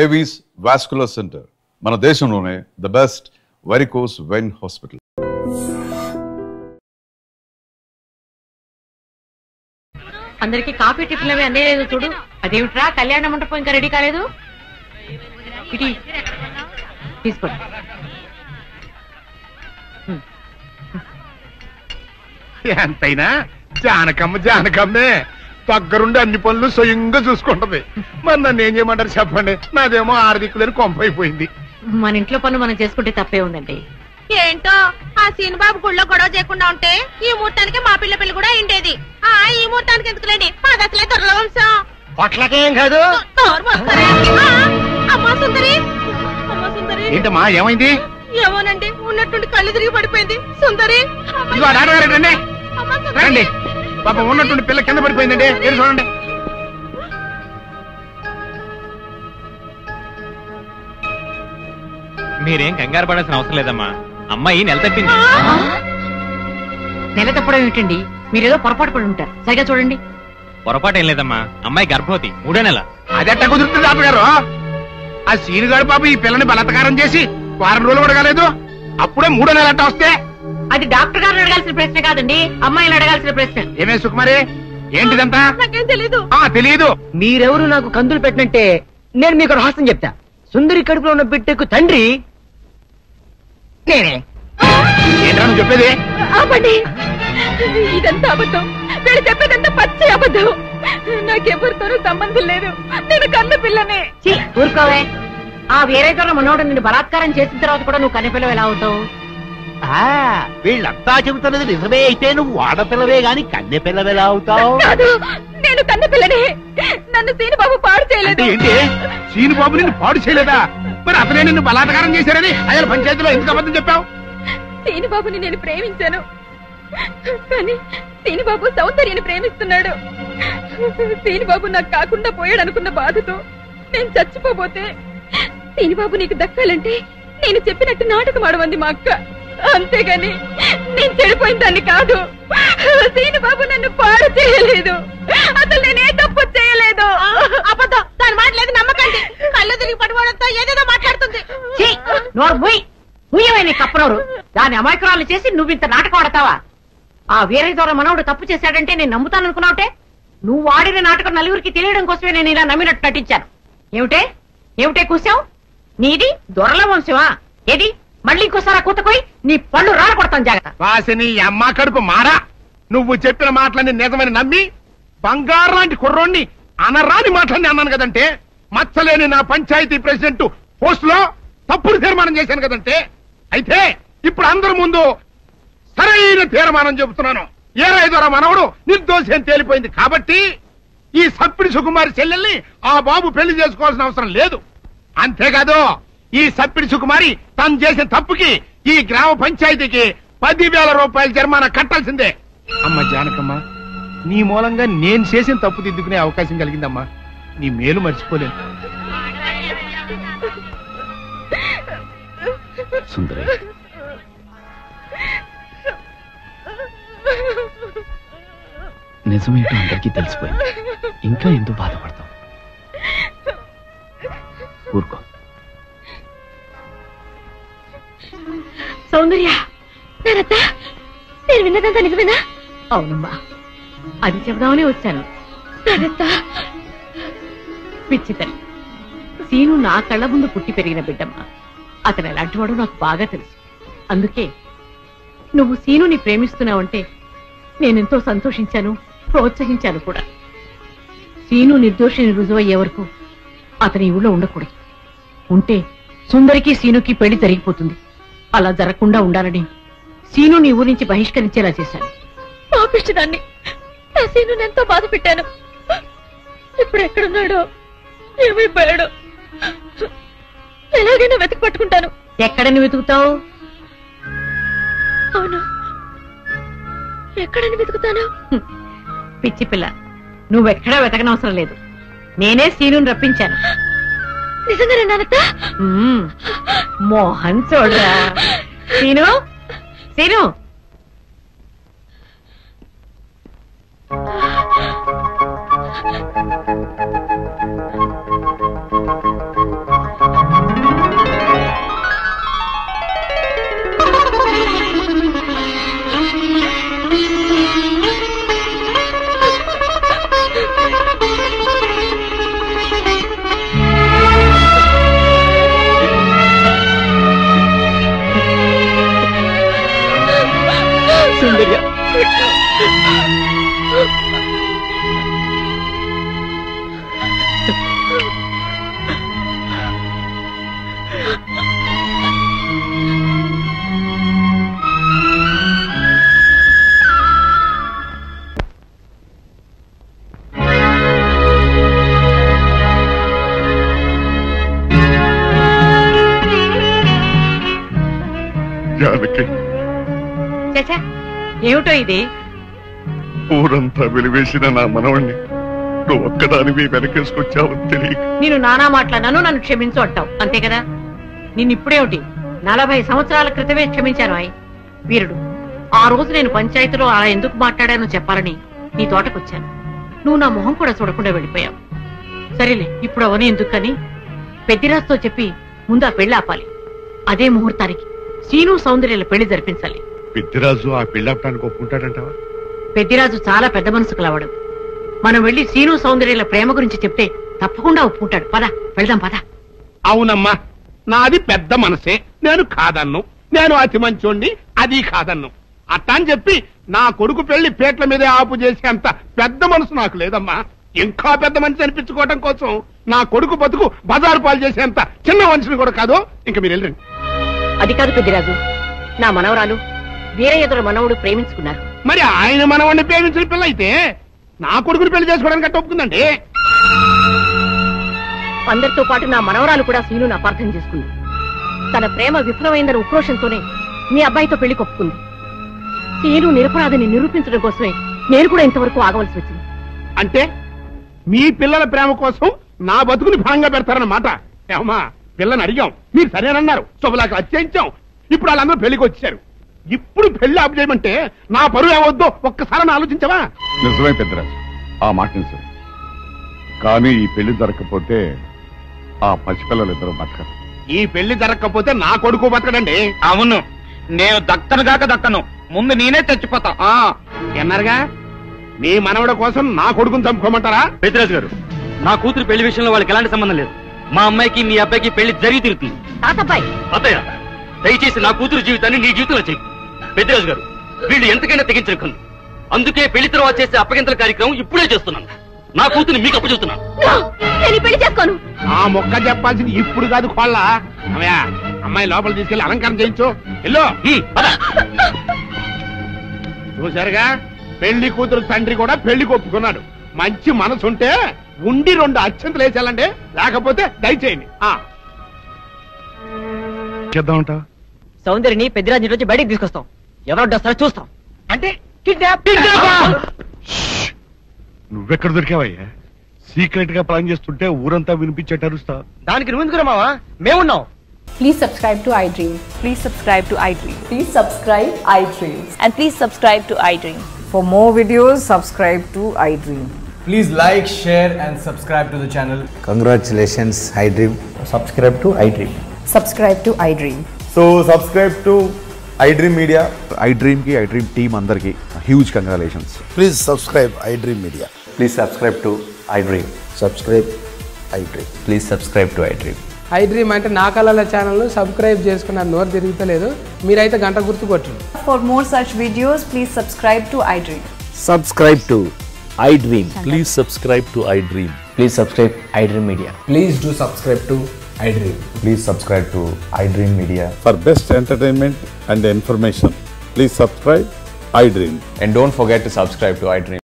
Avis vascular centre మన దేశంలోనే the best varicose vein hospital. అందరికి కాఫీ టిఫిన్ అవి అందేలేదు చూడు. అదేమిట్రా కళ్యాణ మండపం ఇంకా రెడీ కాలేదు? ఇటీ తీసుకోండి. ఎంతైనా జానకమ్మే దగ్గరుండి అన్ని పనులు స్వయంగా చూసుకుంటది. మరి నన్ను ఏం చేయమంటారు చెప్పండి? నాదేమో ఆర్థికులని కొంపైపోయింది. మన ఇంట్లో పనులు మనం చేసుకుంటే తప్పే ఉందండి. ఏంటో ఆ సీనుబాబు గుళ్ళో గొడవ చేయకుండా ఉంటే ఈ ముహూర్తానికి మా పిల్ల పెళ్లి కూడా ఉండేది. ఈ ముహూర్తానికి ఎందుకులేండి, మాది అసలే దొరల వంశం. పొట్లకేం కాదు. అమ్మా సుందరి, అమ్మా సుందరి. ఏంటమ్మా ఏమైంది? ఏమోనండి, ఉన్నట్టుండి కళ్ళు తిరిగి పడిపోయింది. సుందరి రండి, పాపం ఉన్నట్టుండి పిల్ల కింద పడిపోయిందండి. మీరు చూడండి. మీరేం కంగారు పడాల్సిన అవసరం లేదమ్మా. అమ్మాయి నెల తప్పింది. నెల తప్పడం ఏమిటండి? మీరేదో పొరపాటు పడి ఉంటారు. సరిగా చూడండి. పొరపాటు ఏం లేదమ్మా, అమ్మాయి గర్భవతి, 3వ నెల. అదెట్ట కుదురుతుంది డాక్టర్ గారు? ఆ సీనుగాడు పాప ఈ పిల్లని బలత్కారం చేసి 4 రోజులు కూడా కాలేదు, అప్పుడే 3వ నెల అట్ట వస్తే? అది డాక్టర్ గారిని అడగాల్సిన ప్రశ్న కాదండి, అమ్మాయిని అడగాల్సిన ప్రశ్న. ఏమే సుకుమారి, ఏంటిదంతా? నాకేం తెలీదు. తెలీదు. మీరెవరు నాకు కందులు పెట్టినట్టే నేను మీకు రహస్యం చెప్తా. సుందరి కడుపులో ఉన్న బిడ్డకు తండ్రి నేనే. ఏంటా నువ్వు చెప్పేది? ఆపండి, ఇదంతా అబద్ధం. వీడు చెప్పేదంతా పచ్చి అబద్ధం. నాకెవరితోనూ సంబంధం లేదు. నేను కన్న పిల్లనే. ఊరుకోవే. ఆ వేరేతో మనోడు నిన్ను బలాత్కారం చేసిన తర్వాత కూడా నువ్వు కన్నెపిల్లవు ఎలా అవుతావు? వీళ్ళంతా చెబుతున్నది నిజమే అయితే నువ్వు ఆడపిల్లవే గాని కన్నె పిల్లవెలా అవుతావు? కాదు, నేను కన్న పిల్లనే. నన్ను సీనుబాబు పాడు చేయలేదు. ఏంటి సీనుబాబు నిన్ను పాడు చేయలేదా? మరి అతనే నిన్ను బలాత్కారం చేశారని అయ్యాల పంచాయతీలో ఎందుకు అబద్ధం చెప్పావు? సీనుబాబుని నేను ప్రేమించాను, కానీ సీనుబాబు సౌందర్యని ప్రేమిస్తున్నాడు. సీనుబాబు నాకు కాకుండా పోయాడు అనుకున్న బాధతో నేను చచ్చిపోబోతే, సీనుబాబు నీకు దక్కాలంటే నేను చెప్పినట్టు నాటకం ఆడమంది మా అక్క. అంతేగాని నేను చెడిపోయిన దాన్ని కాదు. సీనుబాబు నన్ను పాడు చేయలేదు. అసలు నేనే తప్పు చేయలేదు. అబద్ధం, దాని మాట లేదు, నమ్మకండి. కళ్ళు తిరిగి పడిపోవడంతో ఏదేదో మాట్లాడుతుంది. కప్పనోరు దాని అమాయకురాలు చేసి నువ్వు ఇంత నాటకం ఆడతావా? ఆ వేరే ద్వారా మనవుడు తప్పు చేశాడంటే నేను నమ్ముతాననుకున్నావుటే. నువ్వు ఆడిన నాటకం నలుగురికి తెలియడం కోసమే నేను ఇలా నమ్మినట్టు నటించాను. ఏమిటే కూసావు? నీది దొరల వంశమా? ఏది మళ్ళీ ఇంకోసారి కూతకోయి నీ పళ్ళు రాలకొడతాను, జాగ్రత్త. వాసిని అమ్మ కడుపు మారా. నువ్వు చెప్పిన మాటలన్నీ నిజమని నమ్మి బంగారు లాంటి కుర్రోణ్ణి అనరాని మాటలన్నీ అన్నాను కదంటే, మచ్చలేని నా పంచాయతీ ప్రెసిడెంట్ పోస్ట్ లో తప్పుడు తీర్మానం చేశాను కదంటే, అయితే ఇప్పుడు అందరి ముందు సరైన తీర్మానం చెబుతున్నాను. ఏ రైతురా మనవడు నిర్దోషి అని తేలిపోయింది కాబట్టి ఈ సప్పిడి సుకుమారి చెల్లెల్ని ఆ బాబు పెళ్లి చేసుకోవాల్సిన అవసరం లేదు. అంతేకాదు, ఈ సప్పిడి సుకుమారి తను చేసిన తప్పుకి ఈ గ్రామ పంచాయతీకి 10,000 రూపాయల జరిమానా కట్టాల్సిందే. అమ్మ జానకమ్మ, నీ మూలంగా నేను చేసిన తప్పు దిద్దుకునే అవకాశం కలిగిందమ్మా. నీ మేలు మర్చిపోలేను. సుందరి, నిజమేంటో అందరికీ తెలిసిపోయింది. ఇంకా ఎందుకు బాధపడతావు? ఊరుకో. సౌందర్య, నేను విన్నదంతా నిజమేనా? అవునమ్మా, అది చెబుదామని వచ్చాను. పిచ్చితల్లి, సీను నా కళ్ళ ముందు పుట్టి పెరిగిన బిడ్డమ్మా. అతను ఎలాంటి వాడు నాకు బాగా తెలుసు. అందుకే నువ్వు సీనుని ప్రేమిస్తున్నావంటే నేనెంతో సంతోషించాను, ప్రోత్సహించాను కూడా. సీను నిర్దోషిని రుజువయ్యే వరకు అతని ఊళ్ళో ఉండకూడదు. ఉంటే సుందరికి సీనుకి పెళ్లి జరిగిపోతుంది. అలా జరగకుండా ఉండాలని సీను నీ ఊరి నుంచి బహిష్కరించేలా చేశాను. పాపిష్టిదాన్ని, నా సీనుని ఎంతో బాధ పెట్టాను. ఇప్పుడు ఎక్కడున్నాడో, ఏమైపోయాడో ఎలాగైనా వెతికి పట్టుకుంటాను. ఎక్కడని వెతుకుతావు? అవును, ఎక్కడని వెతుకుతాను? పిచ్చి పిల్ల, నువ్వెక్కడా వెతకనవసరం లేదు. నేనే సీనుని రప్పించాను. నిజంగానే నానత్త? మోహన్ చూడరా. సీను, సీను, అయ్యా జానకి చచ్చా ఏమిటో ఇది? ఊరంతా వెలివేసిన నా మనవణ్ణి నువ్వు ఒక్కదానివి వెనకేసుకొచ్చావని తెలియక నేను నానా మాట్లాడినాను, నన్ను క్షమించు అంటావు అంతే కదా? నిన్నిప్పుడేమిటి 40 సంవత్సరాల క్రితమే క్షమించాను ఆయ్ వీరుడు. ఆ రోజు నేను పంచాయతీలో అలా ఎందుకు మాట్లాడానో చెప్పాలని నీ తోటకొచ్చాను. నువ్వు నా మొహం కూడా చూడకుండా వెళ్ళిపోయావు. సరేలే, ఇప్పుడు అవన్నీ ఎందుకని పెద్దిరాజుతో చెప్పి ముందు ఆ పెళ్లి ఆపాలి. అదే ముహూర్తానికి శ్రీను సౌందర్యాల పెళ్లి జరిపించాలి. పెద్దిరాజు ఆ పెళ్ళాపడానికి ఒప్పుకుంటాడంటావా? పెద్దిరాజు చాలా పెద్ద మనసు కలవాడు. మనం వెళ్లి శ్రీను సౌందర్యాల ప్రేమ గురించి చెప్తే తప్పకుండా ఒప్పుకుంటాడు. పద వెళ్దాం పద. అవునమ్మా, నాది పెద్ద మనసే, నేను కాదన్ను. నేను అతి మంచోండి, అది కాదన్ను. అట్టా అని చెప్పి నా కొడుకు పెళ్లి పేట్ల మీదే ఆపు చేసేంత పెద్ద మనసు నాకు లేదమ్మా. ఇంకా పెద్ద మనిషి అనిపించుకోవడం కోసం నా కొడుకు బతుకు బజారు పాలు చేసేంత చిన్న మనిషిని కూడా కాదు. ఇంకా మీరు వెళ్ళండి. అది కాదు పెద్దిరాజు, నా మనవరాలు వీరయ్యదుల మనవుడు ప్రేమించుకున్నారు. మరి ఆయన మనవాడిని ప్రేమించిన పిల్ల అయితే నా కొడుకుని పెళ్లి చేసుకోవడానికి అట్ట ఒప్పుకుందండి. అందరితో పాటు నా మనవరాలు కూడా శ్రీను అపార్థం చేసుకుంది. తన ప్రేమ విఫలమైందన్న ఉక్రోషంతోనే మీ అబ్బాయితో పెళ్లి కొప్పుకుంది. శ్రీను నిరపరాధిని నిరూపించడం కోసమే నేను కూడా ఇంతవరకు ఆగవలసి వచ్చింది. అంటే మీ పిల్లల ప్రేమ కోసం నా బతుకుని భాగంగా పెడతారన్నమాట. ఏమా, పిల్లని అడిగాం, మీరు సరేనన్నారు, శుభలాకి అత్యయించాం. ఇప్పుడు వాళ్ళందరూ పెళ్లికి వచ్చారు. ఇప్పుడు పెళ్లి ఆపు చేయమంటే నా పరువు ఏమవుద్దో ఒక్కసారి ఆలోచించవా? నిజమే పెద్దరాజు, ఆ మాట నిజమే. కానీ ఈ పెళ్లి జరగకపోతే ఆ పసిపిల్లలిద్దరూ బతకరు. ఈ పెళ్లి జరగకపోతే నా కొడుకు బతకడండి. అవును, నేను దక్కను గాక దక్కను, ముందు నేనే చచ్చిపోతా. ఎన్నారుగా మీ మనవడ కోసం నా కొడుకుని చంపుకోమంటారా? పెద్దరాజు గారు, నా కూతురు పెళ్లి విషయంలో వాళ్ళకి ఎలాంటి సంబంధం లేదు. మా అమ్మాయికి మీ అబ్బాయికి పెళ్లి జరిగి తీరుతుంది. తాతబ్బాయి, అత్తయ్య, దయచేసి నా కూతురు జీవితాన్ని నీ జీవితంలో చెయ్యి. పెద్దరాజు గారు, వీళ్ళు ఎంతకైనా తెగించిన కన్ను. అందుకే పెళ్లి తర్వాత చేసే అప్పగింతల కార్యక్రమం ఇప్పుడే చేస్తున్నాను. నా కూతురు మీకు అప్పచెప్తున్నాను. పెళ్లి చేసుకోను. ఆ మొక్క చెప్పాల్సింది ఇప్పుడు కాదు, కోళ్ళ. అమ్మయ్యా, అమ్మాయి లోపల తీసుకెళ్లి అలంకారం చేయించు. ఎల్లో చూసారుగా, పెళ్లి కూతురు తండ్రి కూడా పెళ్లికి ఒప్పుకున్నాడు. మంచి మనసు ఉంటే ఉండి 2 అత్యంతలు వేసేయాలండి, లేకపోతే దయచేయండి. చేద్దామంట సౌందర్యని పెద్దరాజు నుంచి బయటికి తీసుకొస్తాం. ఎవరో వస్తారో చూస్తాం. అంటే నువ్వెక్కడ దొరికావయ్యా? సీక్రెట్ గా ప్లాన్ చేస్తుంటే ఊరంతా వినిపించేట అరుస్తా. దానికి నువ్వు ఎందుకు మావా? మేమున్నాం. Please subscribe to iDream. Please subscribe to iDream. Please subscribe iDream. And please subscribe to iDream. For more videos, subscribe to iDream. Please like, share and subscribe to the channel. Congratulations, iDream. Subscribe to iDream. Subscribe to iDream. So subscribe to iDream Media. iDream ki iDream team andarki huge congratulations. Please subscribe iDream Media. Please subscribe to iDream. Subscribe iDream. Please subscribe to iDream. iDream అంటే నా కళల channel subscribe చేసుకున్న నోరు తిరుగుతలేదు. మీరైతే గంట గుర్తు కొట్టండి. For more such videos, please subscribe to iDream. Subscribe to iDream. Please subscribe to iDream. Please subscribe iDream Media. Please do subscribe to iDream. Please subscribe to iDream Media. For best entertainment and information, please subscribe iDream. And don't forget to subscribe to iDream.